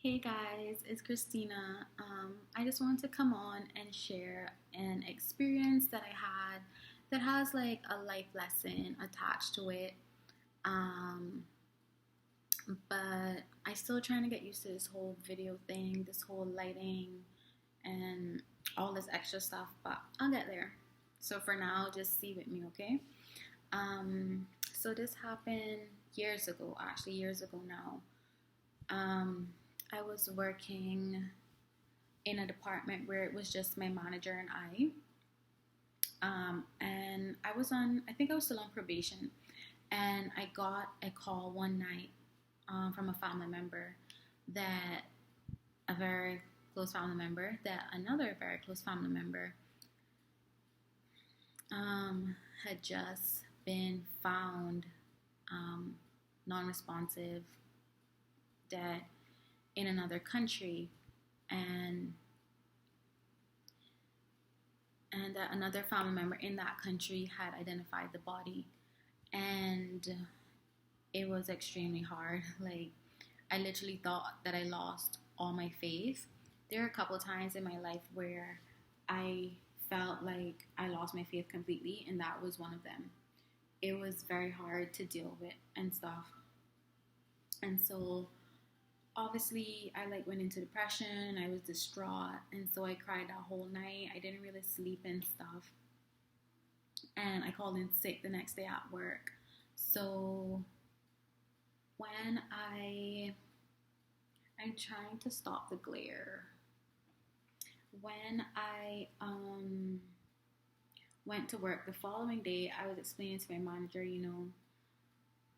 Hey guys, it's Christina. I just wanted to come on and share an experience that I had that has like a life lesson attached to it. Um, but I still trying to get used to this whole video thing, this whole lighting, and all this extra stuff. But I'll get there. So for now, just see with me, okay? So this happened years ago, actually years ago now. Um, I was working in a department where it was just my manager and I. And I think I was still on probation. And I got a call one night from a family member that a very close family member, that another very close family member had just been found non responsive, dead in another country. And that another family member in that country had identified the body, and it was extremely hard. Like, I literally thought that I lost all my faith. There are a couple of times in my life where I felt like I lost my faith completely, and that was one of them. It was very hard to deal with and stuff. And so obviously I like went into depression. I was distraught, and so I cried that whole night. I didn't really sleep and stuff, and I called in sick the next day at work. So when I'm trying to stop the glare. When I went to work the following day, I was explaining to my manager,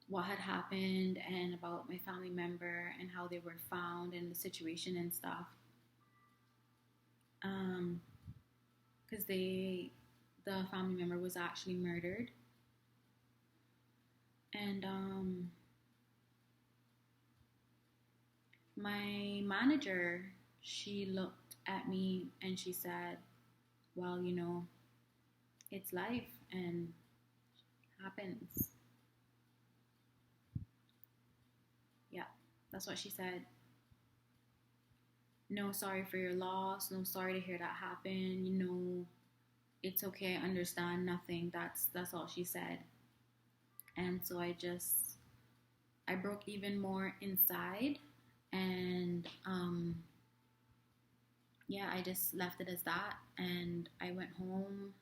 what had happened and about my family member and how they were found and the situation and stuff. Because the family member was actually murdered. And my manager, she looked at me and she said, well, it's life and happens. Yeah, that's what she said. No, sorry for your loss. No, sorry to hear that happen. It's okay. I understand. Nothing. That's all she said. And so I broke even more inside, and yeah, I just left it as that, and I went home.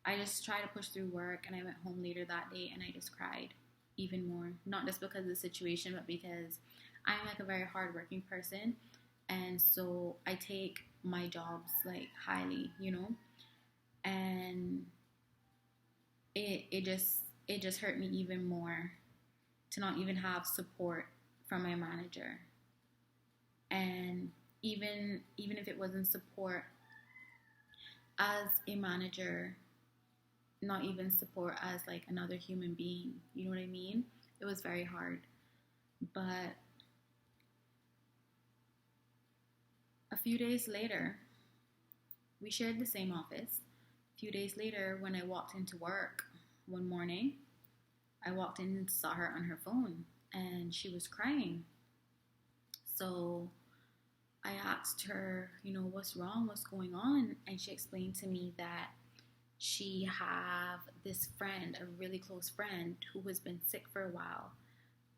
I just tried to push through work, and I went home later that day, and I just cried even more. Not just because of the situation, but because I'm like a very hardworking person, and so I take my jobs like highly, and it just hurt me even more to not even have support from my manager. And even if it wasn't support as a manager, not even support as like another human being, you know what I mean? It was very hard. But a few days later, we shared the same office. A few days later, when I walked into work one morning, I walked in and saw her on her phone, and she was crying. So I asked her, what's wrong, what's going on? And she explained to me that she have this friend, a really close friend, who has been sick for a while,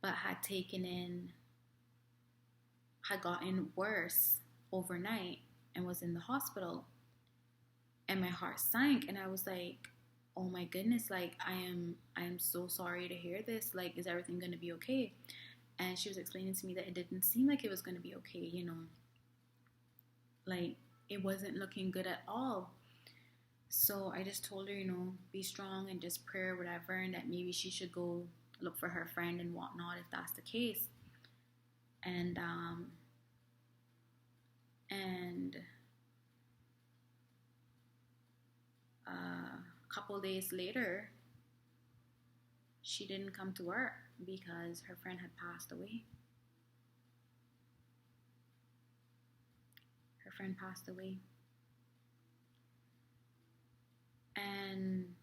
but had gotten worse overnight and was in the hospital. And my heart sank, and I was like, oh my goodness, like I am so sorry to hear this. Like, is everything gonna be okay? And she was explaining to me that it didn't seem like it was gonna be okay, like it wasn't looking good at all. So I just told her, be strong and just pray or whatever, and that maybe she should go look for her friend and whatnot if that's the case. And a couple days later, she didn't come to work because her friend had passed away. Her friend passed away. And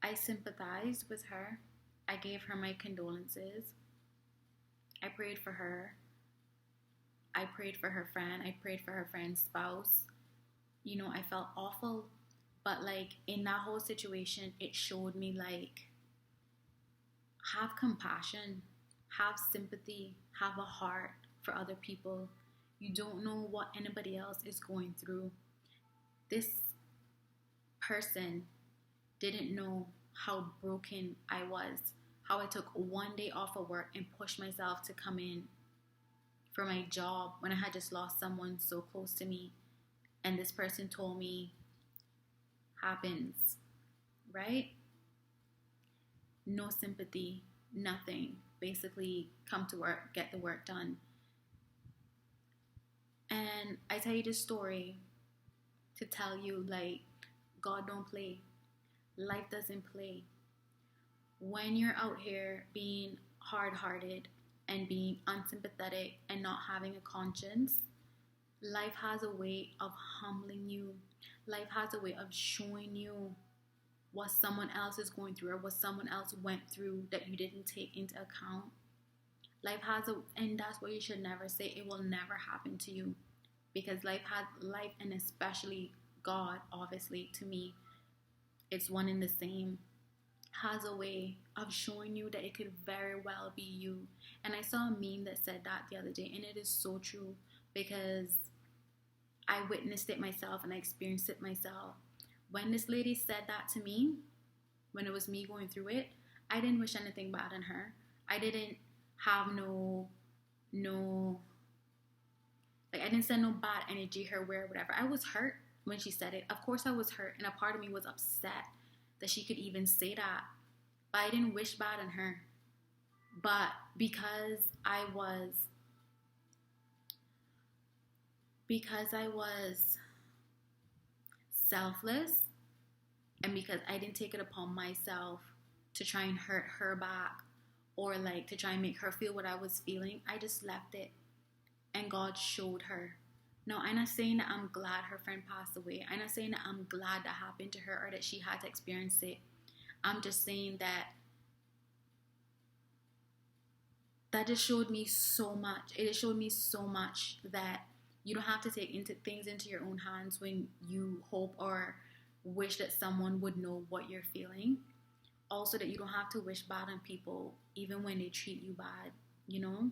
I sympathized with her. I gave her my condolences. I prayed for her. I prayed for her friend. I prayed for her friend's spouse. You know, I felt awful. But like in that whole situation, it showed me like, have compassion, have sympathy, have a heart for other people. You don't know what anybody else is going through. This person didn't know how broken I was, how I took one day off of work and pushed myself to come in for my job when I had just lost someone so close to me. And this person told me, happens, right? No sympathy, nothing. Basically, come to work, get the work done. And I tell you this story to tell you, like, God don't play. Life doesn't play. When you're out here being hard-hearted and being unsympathetic and not having a conscience, life has a way of humbling you. Life has a way of showing you what someone else is going through or what someone else went through that you didn't take into account. And that's what you should never say. It will never happen to you, because life, and especially God, obviously, to me, it's one and the same, has a way of showing you that it could very well be you. And I saw a meme that said that the other day, and it is so true, because I witnessed it myself and I experienced it myself. When this lady said that to me, when it was me going through it, I didn't wish anything bad on her. I didn't have I didn't send no bad energy her way or whatever. I was hurt when she said it. Of course I was hurt, and a part of me was upset that she could even say that. But I didn't wish bad on her. But because I was selfless, and because I didn't take it upon myself to try and hurt her back, or like to try and make her feel what I was feeling, I just left it. And God showed her. No, I'm not saying that I'm glad her friend passed away. I'm not saying that I'm glad that happened to her or that she had to experience it. I'm just saying that just showed me so much. It just showed me so much that you don't have to take things into your own hands when you hope or wish that someone would know what you're feeling. Also, that you don't have to wish bad on people even when they treat you bad, you know?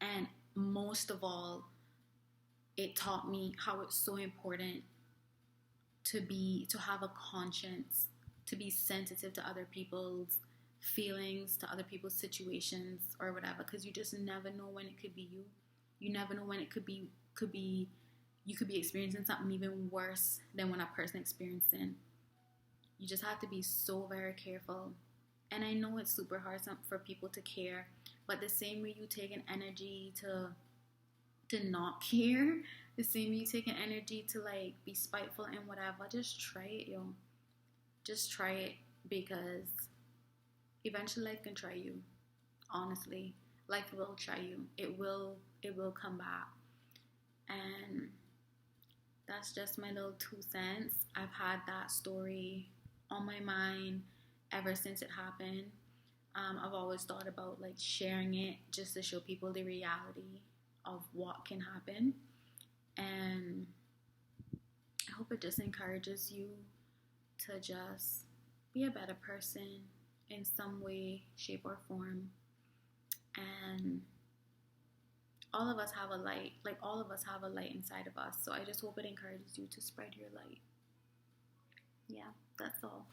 And most of all, it taught me how it's so important to have a conscience, to be sensitive to other people's feelings, to other people's situations or whatever, because you just never know when it could be you. You never know when it could be you could be experiencing something even worse than what a person experiencing. You just have to be so very careful. And I know it's super hard for people to care, but the same way you take an energy to not care, the same way you take an energy to like be spiteful and whatever, just try it, yo. Just try it, because eventually life can try you. Honestly, life will try you. It will come back. And that's just my little 2 cents. I've had that story on my mind ever since it happened. I've always thought about like sharing it just to show people the reality of what can happen. And I hope it just encourages you to just be a better person in some way, shape, or form. And all of us have a light. Like, all of us have a light inside of us. So I just hope it encourages you to spread your light. Yeah, that's all.